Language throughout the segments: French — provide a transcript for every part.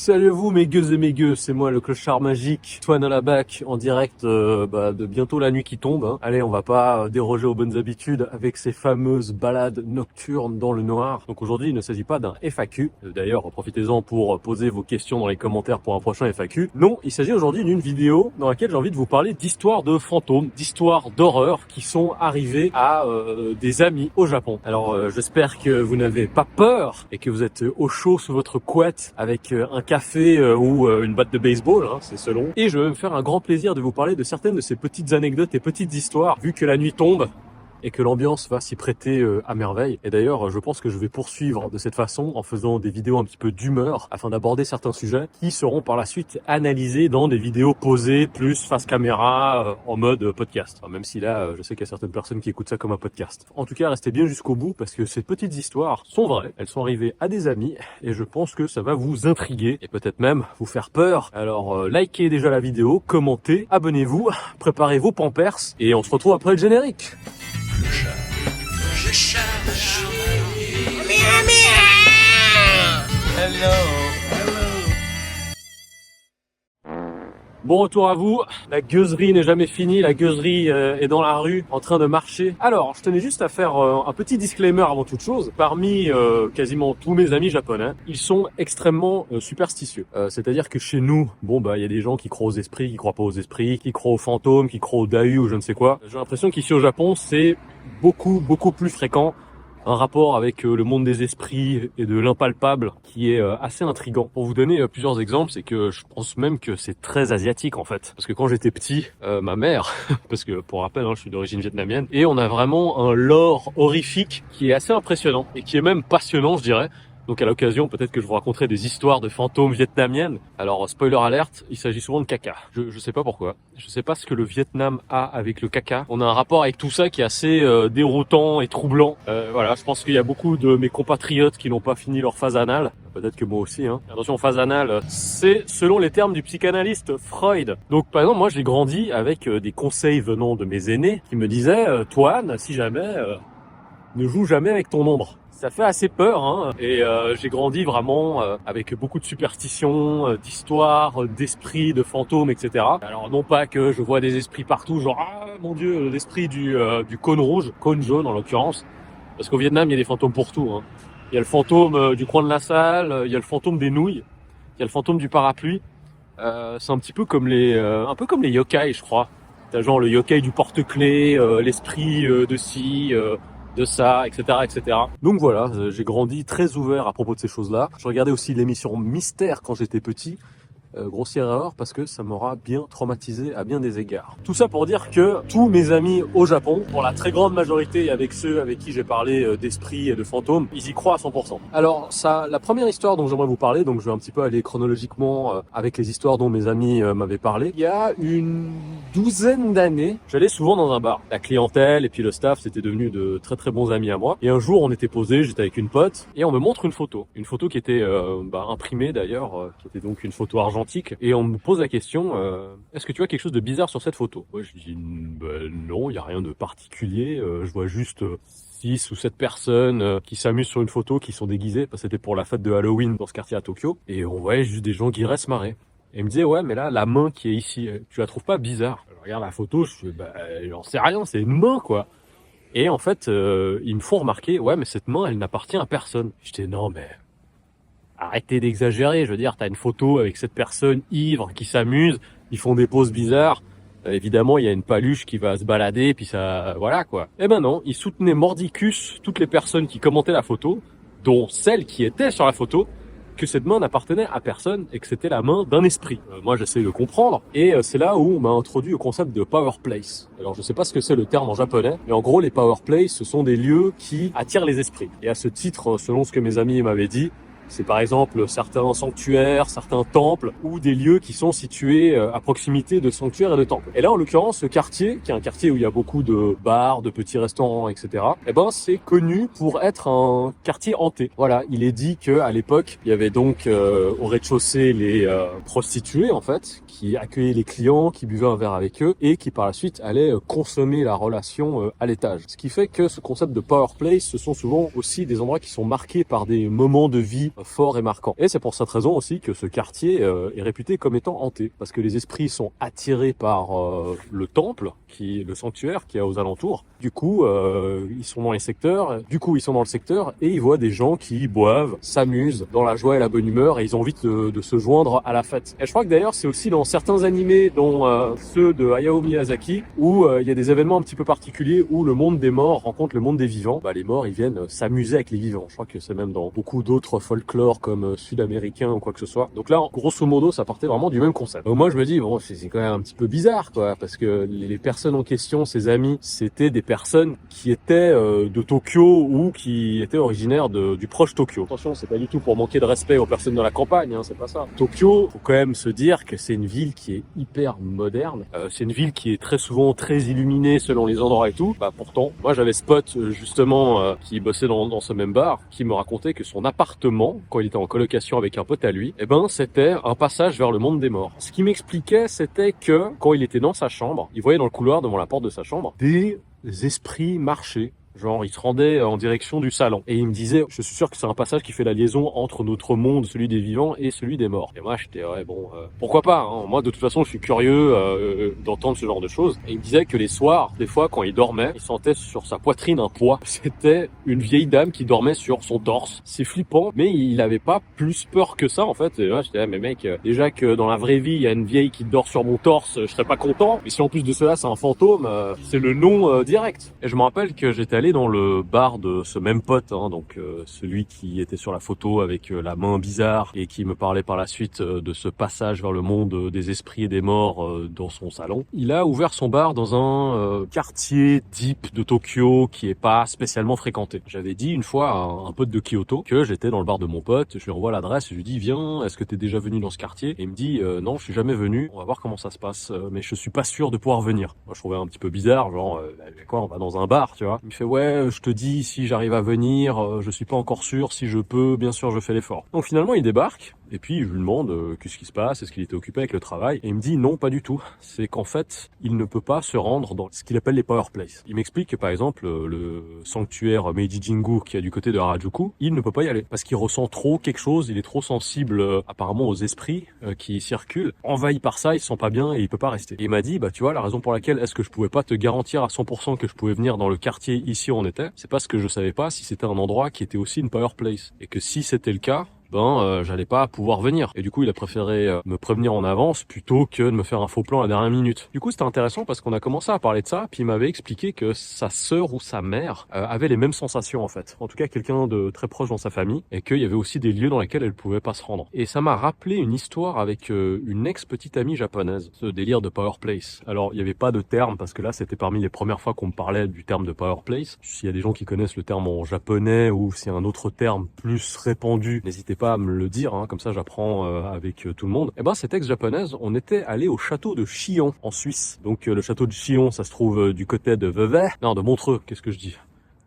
Salut à vous mes gueux et mes gueux, c'est moi le clochard magique, Toine à la bac, en direct de bientôt la nuit qui tombe. Hein. Allez, on va pas déroger aux bonnes habitudes avec ces fameuses balades nocturnes dans le noir. Donc aujourd'hui, il ne s'agit pas d'un FAQ. D'ailleurs, profitez-en pour poser vos questions dans les commentaires pour un prochain FAQ. Non, il s'agit aujourd'hui d'une vidéo dans laquelle j'ai envie de vous parler d'histoires de fantômes, d'histoires d'horreur qui sont arrivées à des amis au Japon. Alors j'espère que vous n'avez pas peur et que vous êtes au chaud sous votre couette avec un café ou une batte de baseball, hein, c'est selon. Et je vais me faire un grand plaisir de vous parler de certaines de ces petites anecdotes et petites histoires, vu que la nuit tombe et que l'ambiance va s'y prêter à merveille. Et d'ailleurs, je pense que je vais poursuivre de cette façon en faisant des vidéos un petit peu d'humeur afin d'aborder certains sujets qui seront par la suite analysés dans des vidéos posées plus face caméra en mode podcast. Enfin, même si là, je sais qu'il y a certaines personnes qui écoutent ça comme un podcast. En tout cas, restez bien jusqu'au bout parce que ces petites histoires sont vraies. Elles sont arrivées à des amis et je pense que ça va vous intriguer et peut-être même vous faire peur. Alors, likez déjà la vidéo, commentez, abonnez-vous, préparez vos pampers et on se retrouve après le générique. Bon retour à vous, la gueuserie n'est jamais finie, la gueuserie est dans la rue en train de marcher. Alors, je tenais juste à faire un petit disclaimer avant toute chose. Parmi quasiment tous mes amis japonais, ils sont extrêmement superstitieux. C'est-à-dire que chez nous, il y a des gens qui croient aux esprits, qui croient pas aux esprits, qui croient aux fantômes, qui croient aux dahu ou je ne sais quoi. J'ai l'impression qu'ici au Japon, c'est beaucoup plus fréquent. Un rapport avec le monde des esprits et de l'impalpable qui est assez intriguant. Pour vous donner plusieurs exemples, c'est que je pense même que c'est très asiatique en fait. Parce que quand j'étais petit, ma mère, parce que pour rappel, je suis d'origine vietnamienne, et on a vraiment un lore horrifique qui est assez impressionnant et qui est même passionnant, je dirais. Donc à l'occasion, peut-être que je vous raconterai des histoires de fantômes vietnamiennes. Alors, spoiler alerte, il s'agit souvent de caca. Je sais pas pourquoi. Je sais pas ce que le Vietnam a avec le caca. On a un rapport avec tout ça qui est assez déroutant et troublant. Voilà, je pense qu'il y a beaucoup de mes compatriotes qui n'ont pas fini leur phase anale. Peut-être que moi aussi. Hein. Attention, phase anale, c'est selon les termes du psychanalyste Freud. Donc par exemple, moi j'ai grandi avec des conseils venant de mes aînés qui me disaient « Toine, si jamais, ne joue jamais avec ton ombre ». Ça fait assez peur, hein. Et j'ai grandi vraiment avec beaucoup de superstitions, d'histoires, d'esprits, de fantômes, etc. Alors non pas que je vois des esprits partout, genre ah mon Dieu, l'esprit du cône rouge, cône jaune en l'occurrence, parce qu'au Vietnam il y a des fantômes pour tout. Hein. Il y a le fantôme du coin de la salle, il y a le fantôme des nouilles, il y a le fantôme du parapluie. C'est un petit peu comme un peu comme les yokai, je crois. T'as genre le yokai du porte-clés, l'esprit de ci. De ça, etc., etc. Donc voilà, j'ai grandi très ouvert à propos de ces choses-là. Je regardais aussi l'émission Mystère quand j'étais petit. Grossière erreur parce que ça m'aura bien traumatisé à bien des égards. Tout ça pour dire que tous mes amis au Japon, pour la très grande majorité avec ceux avec qui j'ai parlé d'esprits et de fantômes, ils y croient à 100%. Alors ça, la première histoire dont j'aimerais vous parler, donc je vais un petit peu aller chronologiquement avec les histoires dont mes amis m'avaient parlé. Il y a une douzaine d'années, j'allais souvent dans un bar. La clientèle et puis le staff, c'était devenu de très bons amis à moi. Et un jour, on était posé, j'étais avec une pote et on me montre une photo qui était imprimée d'ailleurs, qui était donc une photo argentique. Et on me pose la question, est-ce que tu vois quelque chose de bizarre sur cette photo? Moi, je dis, non, il n'y a rien de particulier. Je vois juste 6 ou 7 personnes qui s'amusent sur une photo, qui sont déguisées, parce que c'était pour la fête de Halloween dans ce quartier à Tokyo. Et on voyait juste des gens qui iraient se marrer. Et il me disait, ouais, mais là, la main qui est ici, tu la trouves pas bizarre? Je regarde la photo, je fais, j'en sais rien, c'est une main, quoi. Et en fait, ils me font remarquer, ouais, mais cette main, elle n'appartient à personne. J'étais, non, mais arrêtez d'exagérer, je veux dire, t'as une photo avec cette personne ivre qui s'amuse, ils font des poses bizarres. Évidemment, il y a une paluche qui va se balader, puis ça, voilà quoi. Eh ben non, ils soutenaient mordicus toutes les personnes qui commentaient la photo, dont celle qui était sur la photo, que cette main n'appartenait à personne et que c'était la main d'un esprit. Moi, j'essaie de comprendre, et c'est là où on m'a introduit au concept de power place. Alors, je sais pas ce que c'est le terme en japonais, mais en gros, les power places, ce sont des lieux qui attirent les esprits. Et à ce titre, selon ce que mes amis m'avaient dit, c'est par exemple certains sanctuaires, certains temples ou des lieux qui sont situés à proximité de sanctuaires et de temples. Et là, en l'occurrence, ce quartier, qui est un quartier où il y a beaucoup de bars, de petits restaurants, etc., c'est connu pour être un quartier hanté. Voilà, il est dit qu'à l'époque, il y avait donc au rez-de-chaussée les prostituées, en fait, qui accueillaient les clients, qui buvaient un verre avec eux et qui par la suite allaient consommer la relation à l'étage. Ce qui fait que ce concept de power place, ce sont souvent aussi des endroits qui sont marqués par des moments de vie fort et marquant. Et c'est pour cette raison aussi que ce quartier est réputé comme étant hanté, parce que les esprits sont attirés par le temple, le sanctuaire qui est aux alentours. Du coup, ils sont dans les secteurs. Du coup, ils sont dans le secteur et ils voient des gens qui boivent, s'amusent dans la joie et la bonne humeur, et ils ont envie de se joindre à la fête. Et je crois que d'ailleurs, c'est aussi dans certains animés, dont ceux de Hayao Miyazaki, où il y a des événements un petit peu particuliers où le monde des morts rencontre le monde des vivants. Bah, les morts, ils viennent s'amuser avec les vivants. Je crois que c'est même dans beaucoup d'autres folklore comme sud-américains ou quoi que ce soit. Donc là, grosso modo, ça partait vraiment du même concept. Donc moi, je me dis, bon, c'est quand même un petit peu bizarre, quoi, parce que les personnes en question, ses amis, c'était des personnes qui étaient de Tokyo ou qui étaient originaires du proche Tokyo. Attention, c'est pas du tout pour manquer de respect aux personnes de la campagne, hein, c'est pas ça. Tokyo, faut quand même se dire que c'est une ville qui est hyper moderne. C'est une ville qui est très souvent très illuminée selon les endroits et tout. Bah pourtant, moi j'avais ce pote justement qui bossait dans ce même bar, qui me racontait que son appartement, quand il était en colocation avec un pote à lui, c'était un passage vers le monde des morts. Ce qui m'expliquait, c'était que quand il était dans sa chambre, il voyait dans le couloir devant la porte de sa chambre des esprits marcher. Genre, il se rendait en direction du salon. Et il me disait, je suis sûr que c'est un passage qui fait la liaison entre notre monde, celui des vivants, et celui des morts. Et moi, j'étais, ouais, bon, pourquoi pas, hein. Moi, de toute façon, je suis curieux d'entendre ce genre de choses. Et il me disait que les soirs, des fois, quand il dormait, il sentait sur sa poitrine un poids. C'était une vieille dame qui dormait sur son torse. C'est flippant, mais il avait pas plus peur que ça, en fait. Et moi, j'étais, mais mec, déjà que dans la vraie vie, il y a une vieille qui dort sur mon torse, je serais pas content. Mais si en plus de cela, c'est un fantôme, c'est le non direct. Et je me rappelle que j'étais allé dans le bar de ce même pote, hein, donc celui qui était sur la photo avec la main bizarre et qui me parlait par la suite de ce passage vers le monde des esprits et des morts dans son salon. Il a ouvert son bar dans un quartier deep de Tokyo qui est pas spécialement fréquenté. J'avais dit une fois à un pote de Kyoto que j'étais dans le bar de mon pote, je lui envoie l'adresse et je lui dis viens, est-ce que t'es déjà venu dans ce quartier? Et il me dit non, je suis jamais venu, on va voir comment ça se passe, mais je suis pas sûr de pouvoir venir. Moi je trouvais un petit peu bizarre, genre quoi, on va dans un bar, tu vois. Il me fait ouais, je te dis si j'arrive à venir, je suis pas encore sûr, si je peux, bien sûr je fais l'effort. Donc finalement il débarque, et puis je lui demande qu'est-ce qui se passe, est-ce qu'il était occupé avec le travail, et il me dit non, pas du tout. C'est qu'en fait, il ne peut pas se rendre dans ce qu'il appelle les power places. Il m'explique que par exemple, le sanctuaire Meiji Jingu qui est du côté de Harajuku, il ne peut pas y aller, parce qu'il ressent trop quelque chose, il est trop sensible apparemment aux esprits qui circulent. Envahi par ça, il se sent pas bien et il peut pas rester. Et il m'a dit, bah tu vois, la raison pour laquelle est-ce que je pouvais pas te garantir à 100% que je pouvais venir dans le quartier ici où on était, c'est parce que je savais pas si c'était un endroit qui était aussi une power place. Et que si c'était le cas, j'allais pas pouvoir venir. Et du coup, il a préféré me prévenir en avance plutôt que de me faire un faux plan à la dernière minute. Du coup, c'était intéressant parce qu'on a commencé à parler de ça, puis il m'avait expliqué que sa sœur ou sa mère avait les mêmes sensations en fait. En tout cas, quelqu'un de très proche dans sa famille, et qu'il y avait aussi des lieux dans lesquels elle pouvait pas se rendre. Et ça m'a rappelé une histoire avec une ex-petite amie japonaise, ce délire de power place. Alors, il y avait pas de terme parce que là, c'était parmi les premières fois qu'on me parlait du terme de power place. S'il y a des gens qui connaissent le terme en japonais ou s'il y a un autre terme plus répandu, n'hésitez pas à me le dire, hein, comme ça j'apprends avec tout le monde. Et cette ex-japonaise, on était allé au château de Chillon en Suisse. Donc le château de Chillon, ça se trouve du côté de Vevey, non de Montreux, qu'est-ce que je dis?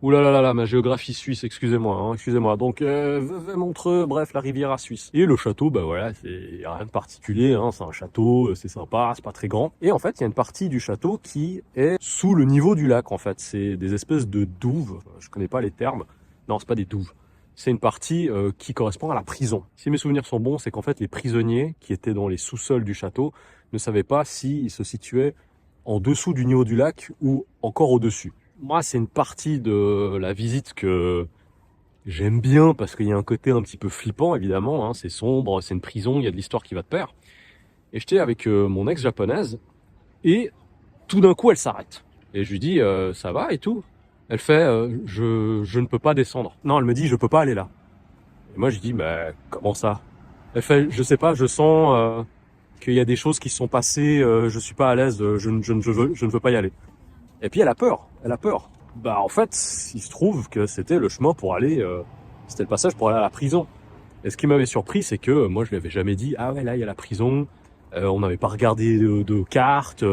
Ouh là là là là, ma géographie suisse, excusez-moi, hein, excusez-moi. Donc Vevey, Montreux, bref, la Riviera suisse. Et le château, voilà, c'est rien de particulier, hein, c'est un château, c'est sympa, c'est pas très grand. Et en fait, il y a une partie du château qui est sous le niveau du lac, en fait. C'est des espèces de douves, je connais pas les termes. Non, c'est pas des douves. C'est une partie qui correspond à la prison. Si mes souvenirs sont bons, c'est qu'en fait, les prisonniers qui étaient dans les sous-sols du château ne savaient pas s'ils se situaient en dessous du niveau du lac ou encore au-dessus. Moi, c'est une partie de la visite que j'aime bien parce qu'il y a un côté un petit peu flippant, évidemment, hein, c'est sombre, c'est une prison, il y a de l'histoire qui va de pair. Et j'étais avec mon ex japonaise et tout d'un coup, elle s'arrête. Et je lui dis, ça va et tout? Elle fait, je ne peux pas descendre. Non, elle me dit, je peux pas aller là. Et moi, je dis, comment ça? Elle fait, je sais pas, je sens qu'il y a des choses qui se sont passées, je suis pas à l'aise, je ne veux pas y aller. Et puis elle a peur. En fait, il se trouve que c'était le chemin pour aller, c'était le passage pour aller à la prison. Et ce qui m'avait surpris, c'est que moi, je lui avais jamais dit, ah ouais, là, il y a la prison. On n'avait pas regardé de carte.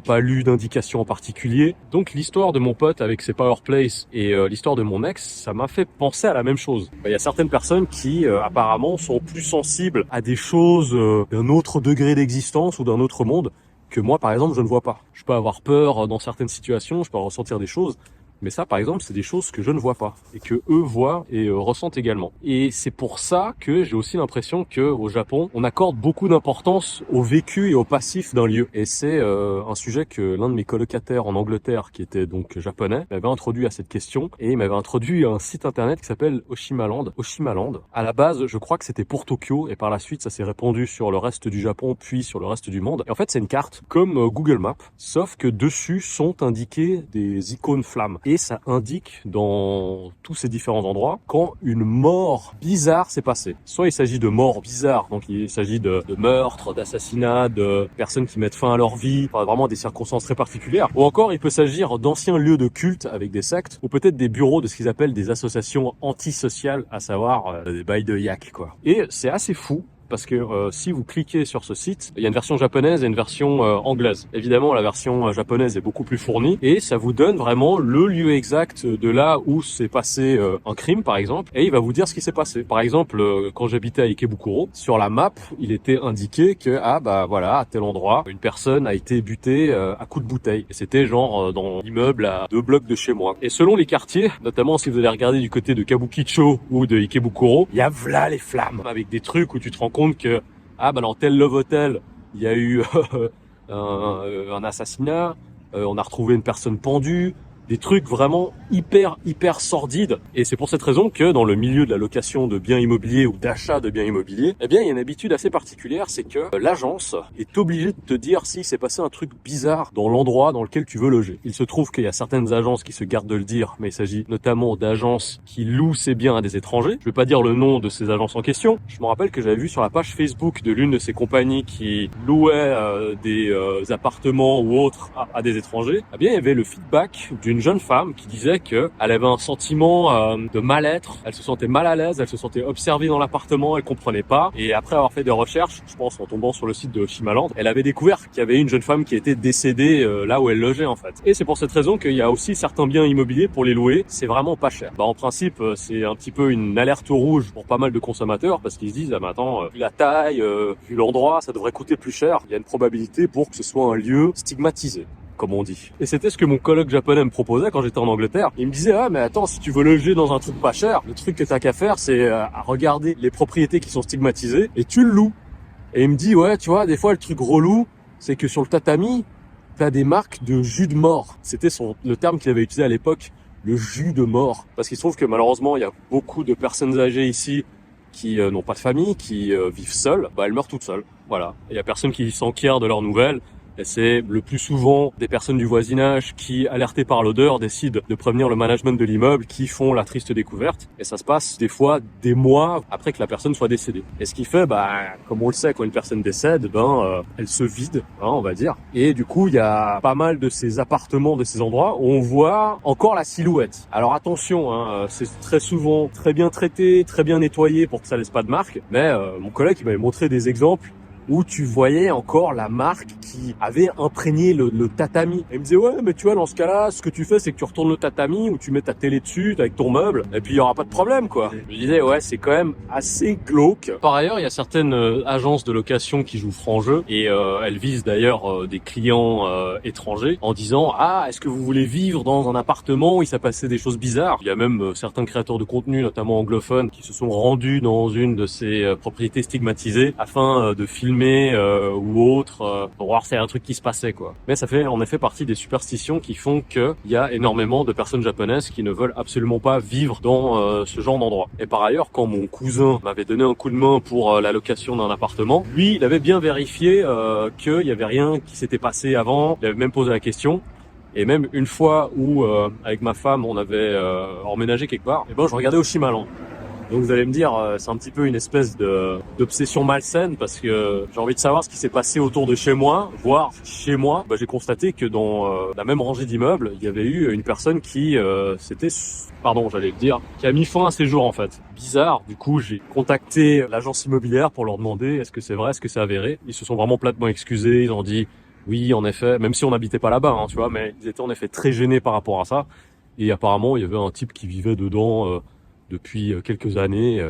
Pas lu d'indication en particulier. Donc l'histoire de mon pote avec ses power places et l'histoire de mon ex, ça m'a fait penser à la même chose. Il y a certaines personnes qui apparemment sont plus sensibles à des choses d'un autre degré d'existence ou d'un autre monde que moi, par exemple, je ne vois pas. Je peux avoir peur dans certaines situations, je peux ressentir des choses, mais il y a d'autres choses qui Mais ça, par exemple, c'est des choses que je ne vois pas et que eux voient et ressentent également. Et c'est pour ça que j'ai aussi l'impression que au Japon, on accorde beaucoup d'importance au vécu et au passif d'un lieu. Et c'est un sujet que l'un de mes colocataires en Angleterre, qui était donc japonais, m'avait introduit à cette question et il m'avait introduit à un site internet qui s'appelle Oshimaland. Oshimaland. À la base, je crois que c'était pour Tokyo et par la suite, ça s'est répandu sur le reste du Japon puis sur le reste du monde. Et en fait, c'est une carte comme Google Maps, sauf que dessus sont indiquées des icônes flammes. Et ça indique dans tous ces différents endroits quand une mort bizarre s'est passée. Soit il s'agit de morts bizarres, donc il s'agit de meurtres, d'assassinats, de personnes qui mettent fin à leur vie, enfin, vraiment des circonstances très particulières. Ou encore, il peut s'agir d'anciens lieux de culte avec des sectes, ou peut-être des bureaux de ce qu'ils appellent des associations antisociales, à savoir des bails de yak, quoi. Et c'est assez fou. Parce que si vous cliquez sur ce site, il y a une version japonaise et une version anglaise. Évidemment, la version japonaise est beaucoup plus fournie et ça vous donne vraiment le lieu exact de là où s'est passé un crime, par exemple, et il va vous dire ce qui s'est passé. Par exemple, quand j'habitais à Ikebukuro, sur la map, il était indiqué que voilà, à tel endroit, une personne a été butée à coups de bouteille. Et c'était genre dans l'immeuble à 2 blocs de chez moi. Et selon les quartiers, notamment si vous allez regarder du côté de Kabukicho ou de Ikebukuro, il y a v'là les flammes avec des trucs où tu te rends compte que dans tel Love Hotel il y a eu un assassinat, on a retrouvé une personne pendue, des trucs vraiment hyper sordides. Et c'est pour cette raison que dans le milieu de la location de biens immobiliers ou d'achat de biens immobiliers, il y a une habitude assez particulière, c'est que l'agence est obligée de te dire s'il s'est passé un truc bizarre dans l'endroit dans lequel tu veux loger. Il se trouve qu'il y a certaines agences qui se gardent de le dire, mais il s'agit notamment d'agences qui louent ces biens à des étrangers. Je vais pas dire le nom de ces agences en question. Je me rappelle que j'avais vu sur la page Facebook de l'une de ces compagnies qui louait des appartements ou autres à des étrangers. Il y avait le feedback d'une jeune femme qui disait que elle avait un sentiment de mal-être, elle se sentait mal à l'aise, elle se sentait observée dans l'appartement, elle comprenait pas. Et après avoir fait des recherches, je pense en tombant sur le site de Oshimaland, elle avait découvert qu'il y avait une jeune femme qui était décédée là où elle logeait en fait. Et c'est pour cette raison qu'il y a aussi certains biens immobiliers pour les louer, c'est vraiment pas cher. En principe, c'est un petit peu une alerte rouge pour pas mal de consommateurs parce qu'ils se disent mais attends, vu la taille, vu l'endroit, ça devrait coûter plus cher. Il y a une probabilité pour que ce soit un lieu stigmatisé, comme on dit. Et c'était ce que mon coloc japonais me proposait quand j'étais en Angleterre. Il me disait, mais attends, si tu veux loger dans un truc pas cher, le truc que t'as qu'à faire, c'est à regarder les propriétés qui sont stigmatisées et tu le loues. Et il me dit, ouais, tu vois, des fois, le truc relou, c'est que sur le tatami, t'as des marques de jus de mort. C'était le terme qu'il avait utilisé à l'époque, le jus de mort. Parce qu'il se trouve que malheureusement, il y a beaucoup de personnes âgées ici qui n'ont pas de famille, qui vivent seules. Elles meurent toutes seules. Voilà. Il y a personne qui s'enquiert de leurs nouvelles. Et c'est le plus souvent des personnes du voisinage qui, alertées par l'odeur, décident de prévenir le management de l'immeuble, qui font la triste découverte. Et ça se passe des fois des mois après que la personne soit décédée. Et ce qui fait, comme on le sait, quand une personne décède, elle se vide, on va dire. Et du coup, il y a pas mal de ces appartements, de ces endroits où on voit encore la silhouette. Alors attention, c'est très souvent très bien traité, très bien nettoyé pour que ça laisse pas de marque. Mais mon collègue, il m'avait montré des exemples où tu voyais encore la marque qui avait imprégné le tatami. Et il me disait, ouais, mais tu vois, dans ce cas-là, ce que tu fais, c'est que tu retournes le tatami ou tu mets ta télé dessus avec ton meuble, et puis il y aura pas de problème, quoi. Je disais, ouais, c'est quand même assez glauque. Par ailleurs, il y a certaines agences de location qui jouent franc jeu, et elles visent d'ailleurs des clients étrangers en disant, est-ce que vous voulez vivre dans un appartement où il s'est passé des choses bizarres? Il y a même certains créateurs de contenu, notamment anglophones, qui se sont rendus dans une de ces propriétés stigmatisées afin de filmer ou autre pour voir s'il y a un truc qui se passait, quoi. Mais ça fait en effet partie des superstitions qui font qu'il y a énormément de personnes japonaises qui ne veulent absolument pas vivre dans ce genre d'endroit. Et par ailleurs, quand mon cousin m'avait donné un coup de main pour la location d'un appartement, lui, il avait bien vérifié qu'il y avait rien qui s'était passé avant. Il avait même posé la question. Et même une fois où, avec ma femme, on avait emménagé quelque part, je regardais Oshimaland. Donc vous allez me dire, c'est un petit peu une espèce d'obsession malsaine parce que j'ai envie de savoir ce qui s'est passé autour de chez moi, voire chez moi. J'ai constaté que dans la même rangée d'immeubles, il y avait eu une personne qui qui a mis fin à ses jours en fait. Bizarre. Du coup, j'ai contacté l'agence immobilière pour leur demander est-ce que c'est vrai, est-ce que c'est avéré. Ils se sont vraiment platement excusés. Ils ont dit oui, en effet, même si on n'habitait pas là-bas, tu vois, mais ils étaient en effet très gênés par rapport à ça. Et apparemment, il y avait un type qui vivait dedans depuis quelques années,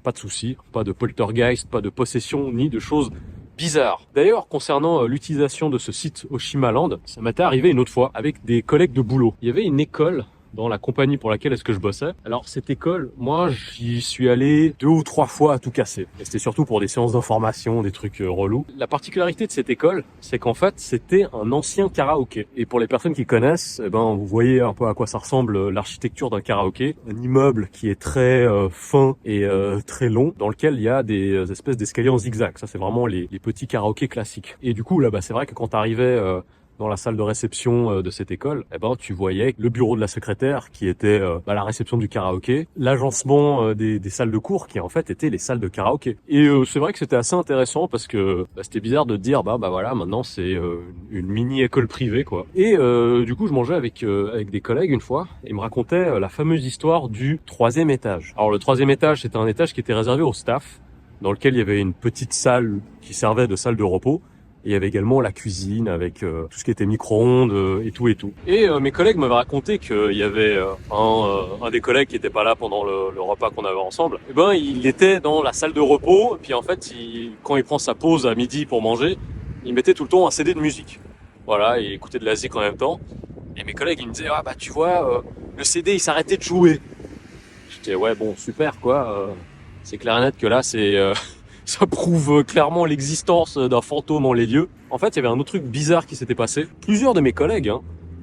pas de soucis, pas de poltergeist, pas de possession, ni de choses bizarres. D'ailleurs, concernant l'utilisation de ce site Oshimaland, ça m'était arrivé une autre fois avec des collègues de boulot. Il y avait une école dans la compagnie pour laquelle est-ce que je bossais. Alors cette école, moi j'y suis allé 2 ou 3 fois à tout casser. Et c'était surtout pour des séances d'information, des trucs relous. La particularité de cette école, c'est qu'en fait c'était un ancien karaoké. Et pour les personnes qui connaissent, eh ben vous voyez un peu à quoi ça ressemble l'architecture d'un karaoké. Un immeuble qui est très fin et très long, dans lequel il y a des espèces d'escaliers en zigzag. Ça c'est vraiment les petits karaokés classiques. Et du coup là, c'est vrai que quand t'arrivais dans la salle de réception de cette école, eh ben tu voyais le bureau de la secrétaire qui était la réception du karaoké, l'agencement des salles de cours qui en fait étaient les salles de karaoké. Et c'est vrai que c'était assez intéressant parce que c'était bizarre de dire bah voilà maintenant c'est une mini école privée quoi. Et du coup je mangeais avec des collègues une fois et ils me racontaient la fameuse histoire du 3e étage. Alors le 3e étage c'était un étage qui était réservé au staff, dans lequel il y avait une petite salle qui servait de salle de repos. Et il y avait également la cuisine avec tout ce qui était micro-ondes et tout et tout. Et mes collègues m'avaient raconté qu'il y avait un des collègues qui était pas là pendant le repas qu'on avait ensemble. Et ben il était dans la salle de repos. Et puis en fait, quand il prend sa pause à midi pour manger, il mettait tout le temps un CD de musique. Voilà, et il écoutait de la zik en même temps. Et mes collègues ils me disaient ah bah tu vois le CD il s'arrêtait de jouer. J'étais ouais bon super quoi. C'est clair et net que là c'est ça prouve clairement l'existence d'un fantôme en les lieux. En fait, il y avait un autre truc bizarre qui s'était passé. Plusieurs de mes collègues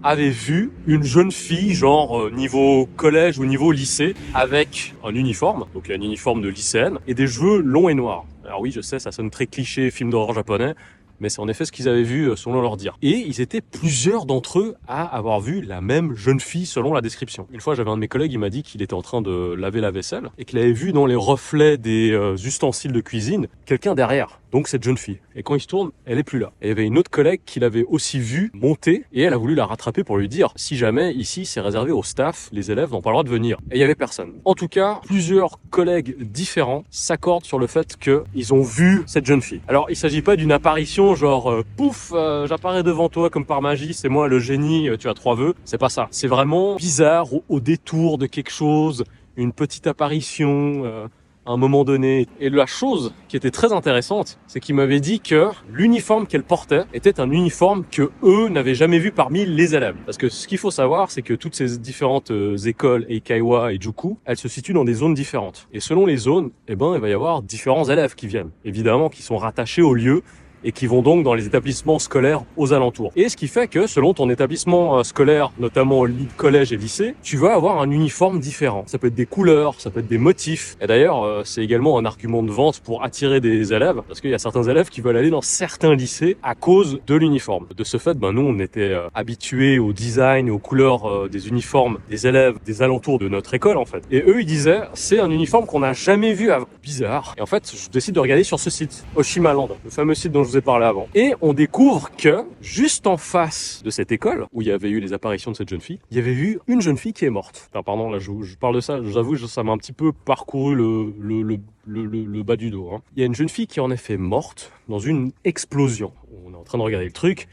avaient vu une jeune fille, genre niveau collège ou niveau lycée, avec un uniforme, donc un uniforme de lycéenne, et des cheveux longs et noirs. Alors oui, je sais, ça sonne très cliché, film d'horreur japonais, mais c'est en effet ce qu'ils avaient vu selon leur dire. Et ils étaient plusieurs d'entre eux à avoir vu la même jeune fille selon la description. Une fois, j'avais un de mes collègues, il m'a dit qu'il était en train de laver la vaisselle et qu'il avait vu dans les reflets des ustensiles de cuisine quelqu'un derrière. Donc cette jeune fille. Et quand il se tourne, elle est plus là. Et il y avait une autre collègue qui l'avait aussi vue monter et elle a voulu la rattraper pour lui dire si jamais ici c'est réservé au staff, les élèves n'ont pas le droit de venir. Et il y avait personne. En tout cas, plusieurs collègues différents s'accordent sur le fait qu'ils ont vu cette jeune fille. Alors il s'agit pas d'une apparition genre pouf, j'apparais devant toi comme par magie, c'est moi le génie, tu as 3 vœux. C'est pas ça. C'est vraiment bizarre au détour de quelque chose, une petite apparition. À un moment donné. Et la chose qui était très intéressante, c'est qu'il m'avait dit que l'uniforme qu'elle portait était un uniforme que eux n'avaient jamais vu parmi les élèves. Parce que ce qu'il faut savoir, c'est que toutes ces différentes écoles, Eikaiwa et Juku, elles se situent dans des zones différentes. Et selon les zones, eh ben, il va y avoir différents élèves qui viennent. Évidemment, qui sont rattachés au lieu et qui vont donc dans les établissements scolaires aux alentours. Et ce qui fait que selon ton établissement scolaire, notamment au collège et lycée, tu vas avoir un uniforme différent. Ça peut être des couleurs, ça peut être des motifs. Et d'ailleurs, c'est également un argument de vente pour attirer des élèves, parce qu'il y a certains élèves qui veulent aller dans certains lycées à cause de l'uniforme. De ce fait, nous, on était habitués au design et aux couleurs des uniformes des élèves des alentours de notre école, en fait. Et eux, ils disaient, c'est un uniforme qu'on n'a jamais vu avant. Bizarre. Et en fait, je décide de regarder sur ce site, Oshimaland, le fameux site dont je vous ai parlé avant. Et on découvre que, juste en face de cette école, où il y avait eu les apparitions de cette jeune fille, il y avait eu une jeune fille qui est morte. Enfin, pardon, là, je parle de ça, j'avoue, ça m'a un petit peu parcouru le bas du dos. Il y a une jeune fille qui est en effet morte dans une explosion. On est en train de regarder le truc,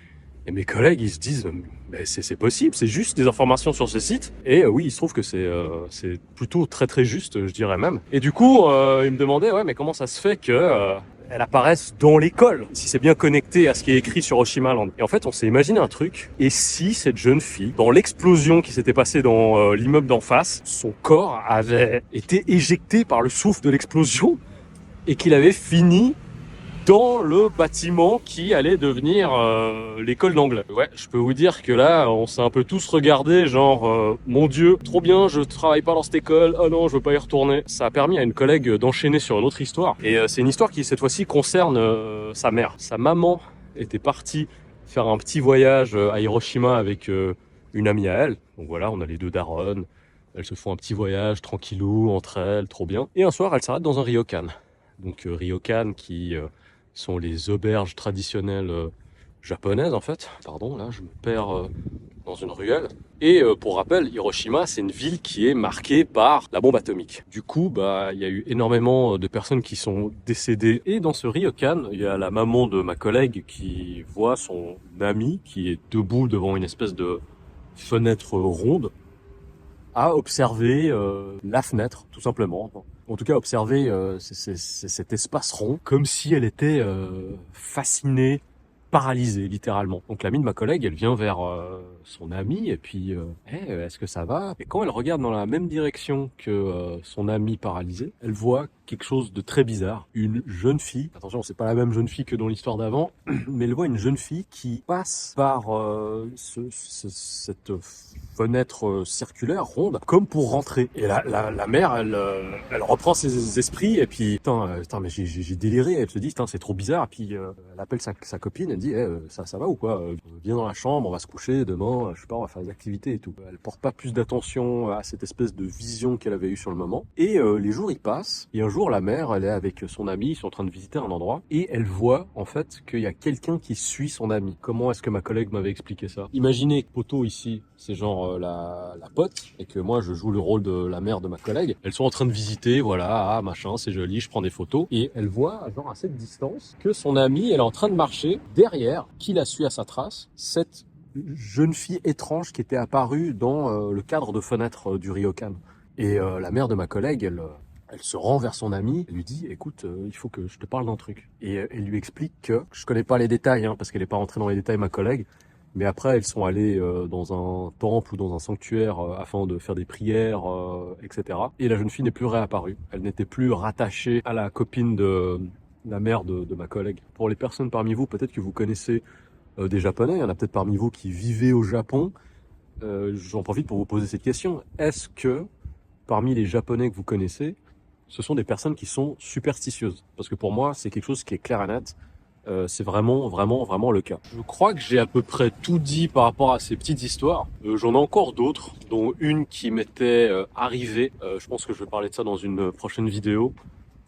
et mes collègues, ils se disent, mais c'est possible, c'est juste des informations sur ce site. Et oui, il se trouve que c'est plutôt très très juste, je dirais même. Et du coup, ils me demandaient, ouais, mais comment ça se fait que elles apparaissent dans l'école, si c'est bien connecté à ce qui est écrit sur Oshimaland. Et en fait, on s'est imaginé un truc, et si cette jeune fille, dans l'explosion qui s'était passée dans l'immeuble d'en face, son corps avait été éjecté par le souffle de l'explosion, et qu'il avait fini dans le bâtiment qui allait devenir l'école d'anglais. Ouais, je peux vous dire que là, on s'est un peu tous regardés, genre, mon Dieu, trop bien, je travaille pas dans cette école, oh non, je veux pas y retourner. Ça a permis à une collègue d'enchaîner sur une autre histoire. Et c'est une histoire qui, cette fois-ci, concerne sa mère. Sa maman était partie faire un petit voyage à Hiroshima avec une amie à elle. Donc voilà, on a les deux daronnes. Elles se font un petit voyage tranquillou, entre elles, trop bien. Et un soir, elles s'arrêtent dans un ryokan. Donc ryokan qui sont les auberges traditionnelles japonaises en fait. Pardon, là je me perds dans une ruelle. Et pour rappel, Hiroshima c'est une ville qui est marquée par la bombe atomique. Du coup, il y a eu énormément de personnes qui sont décédées. Et dans ce ryokan, il y a la maman de ma collègue qui voit son ami qui est debout devant une espèce de fenêtre ronde à observer la fenêtre, tout simplement. En tout cas, observer cet espace rond, comme si elle était fascinée paralysée littéralement. Donc l'amie de ma collègue, elle vient vers son amie et puis hey, est-ce que ça va? Et quand elle regarde dans la même direction que son amie paralysée, elle voit quelque chose de très bizarre. Une jeune fille, attention, c'est pas la même jeune fille que dans l'histoire d'avant, mais elle voit une jeune fille qui passe par cette fenêtre circulaire ronde comme pour rentrer. Et la mère, elle reprend ses esprits et puis putain, mais j'ai déliré. Elle se dit putain, c'est trop bizarre. Et puis elle appelle sa copine, elle dit ça va ou quoi? Viens dans la chambre, on va se coucher demain, je sais pas, on va faire des activités et tout. Elle porte pas plus d'attention à cette espèce de vision qu'elle avait eue sur le moment. Et les jours ils passent. Et un jour, la mère, elle est avec son ami, ils sont en train de visiter un endroit et elle voit en fait qu'il y a quelqu'un qui suit son ami. Comment est-ce que ma collègue m'avait expliqué ça? Imaginez que Poto ici, c'est genre la pote et que moi je joue le rôle de la mère de ma collègue. Elles sont en train de visiter, voilà, machin, c'est joli, je prends des photos et elle voit genre à cette distance que son amie, elle est en train de marcher derrière, qui la suit à sa trace, cette jeune fille étrange qui était apparue dans le cadre de fenêtre du Ryokan. Et la mère de ma collègue, elle se rend vers son amie, elle lui dit écoute, il faut que je te parle d'un truc. Et elle lui explique que, je connais pas les détails, parce qu'elle n'est pas rentrée dans les détails ma collègue, mais après elles sont allées dans un temple ou dans un sanctuaire afin de faire des prières, etc. Et la jeune fille n'est plus réapparue. Elle n'était plus rattachée à la copine de la mère de ma collègue. Pour les personnes parmi vous, peut-être que vous connaissez des Japonais, il y en a peut-être parmi vous qui vivez au Japon. J'en profite pour vous poser cette question. Est-ce que parmi les Japonais que vous connaissez, ce sont des personnes qui sont superstitieuses? Parce que pour moi, c'est quelque chose qui est clair et net. C'est vraiment le cas. Je crois que j'ai à peu près tout dit par rapport à ces petites histoires. J'en ai encore d'autres, dont une qui m'était arrivée. Je pense que je vais parler de ça dans une prochaine vidéo.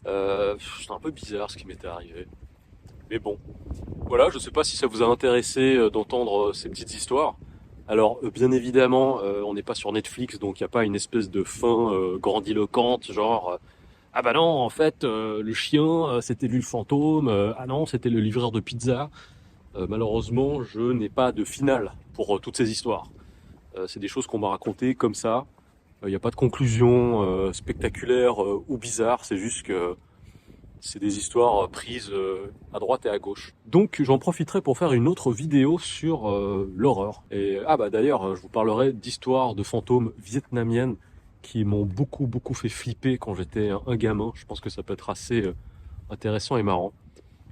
C'est un peu bizarre ce qui m'était arrivé. Mais bon, voilà, je sais pas si ça vous a intéressé d'entendre ces petites histoires. Alors, bien évidemment, on n'est pas sur Netflix, donc il n'y a pas une espèce de fin grandiloquente, genre ah bah non, en fait, le chien, c'était lui le fantôme, ah non, c'était le livreur de pizza. Malheureusement, je n'ai pas de finale pour toutes ces histoires. C'est des choses qu'on m'a racontées comme ça. Il n'y a pas de conclusion spectaculaire ou bizarre, c'est juste que c'est des histoires prises à droite et à gauche. Donc j'en profiterai pour faire une autre vidéo sur l'horreur. Et ah bah d'ailleurs, je vous parlerai d'histoires de fantômes vietnamiennes qui m'ont beaucoup fait flipper quand j'étais un gamin. Je pense que ça peut être assez intéressant et marrant.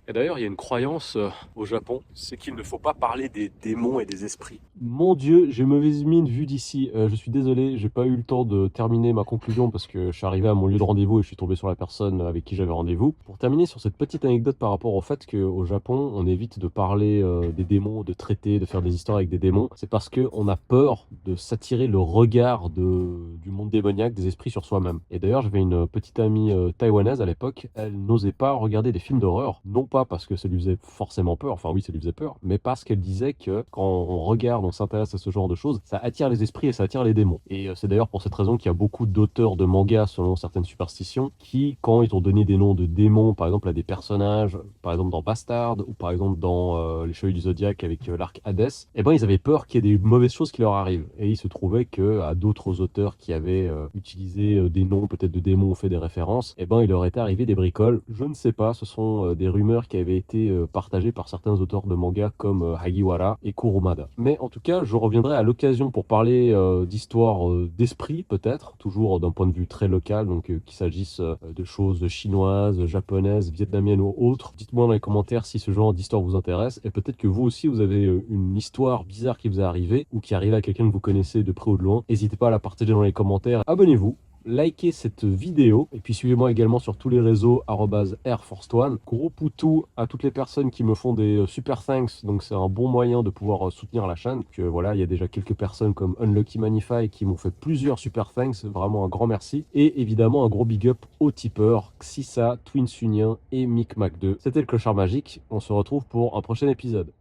Et d'ailleurs, il y a une croyance au Japon, c'est qu'il ne faut pas parler des démons et des esprits. Mon Dieu, j'ai mauvaise mine vue d'ici. Je suis désolé, j'ai pas eu le temps de terminer ma conclusion parce que je suis arrivé à mon lieu de rendez-vous et je suis tombé sur la personne avec qui j'avais rendez-vous. Pour terminer sur cette petite anecdote par rapport au fait qu'au Japon, on évite de parler des démons, de traiter, de faire des histoires avec des démons, c'est parce qu'on a peur de s'attirer le regard du monde démoniaque, des esprits sur soi-même. Et d'ailleurs, j'avais une petite amie taïwanaise à l'époque, elle n'osait pas regarder des films d'horreur, non pas parce que ça lui faisait forcément peur, enfin oui, ça lui faisait peur, mais parce qu'elle disait que quand on regarde, on s'intéresse à ce genre de choses, ça attire les esprits et ça attire les démons. Et c'est d'ailleurs pour cette raison qu'il y a beaucoup d'auteurs de mangas, selon certaines superstitions, qui, quand ils ont donné des noms de démons, par exemple à des personnages, par exemple dans Bastard, ou par exemple dans Les Chevaliers du Zodiaque avec l'arc Hades, eh ben ils avaient peur qu'il y ait des mauvaises choses qui leur arrivent. Et il se trouvait que à d'autres auteurs qui avaient utilisé des noms peut-être de démons ou fait des références, eh ben il leur était arrivé des bricoles. Je ne sais pas, ce sont des rumeurs qui avaient été partagées par certains auteurs de manga comme Hagiwara et Kurumada. Mais en tout cas, je reviendrai à l'occasion pour parler d'histoires d'esprit peut-être, toujours d'un point de vue très local, donc qu'il s'agisse de choses chinoises, japonaises, vietnamiennes ou autres. Dites-moi dans les commentaires si ce genre d'histoire vous intéresse et peut-être que vous aussi vous avez une histoire bizarre qui vous est arrivée ou qui arrive à quelqu'un que vous connaissez de près ou de loin. N'hésitez pas à la partager dans les commentaires. Abonnez-vous. Likez cette vidéo et puis suivez-moi également sur tous les réseaux @airforce1. Gros poutou à toutes les personnes qui me font des super thanks, donc c'est un bon moyen de pouvoir soutenir la chaîne. Que voilà, il y a déjà quelques personnes comme Unlucky Manify qui m'ont fait plusieurs super thanks, vraiment un grand merci. Et évidemment un gros big up aux tipeurs Xissa, Twinsunien et Mick Mac 2. C'était le Clochard Magique, on se retrouve pour un prochain épisode.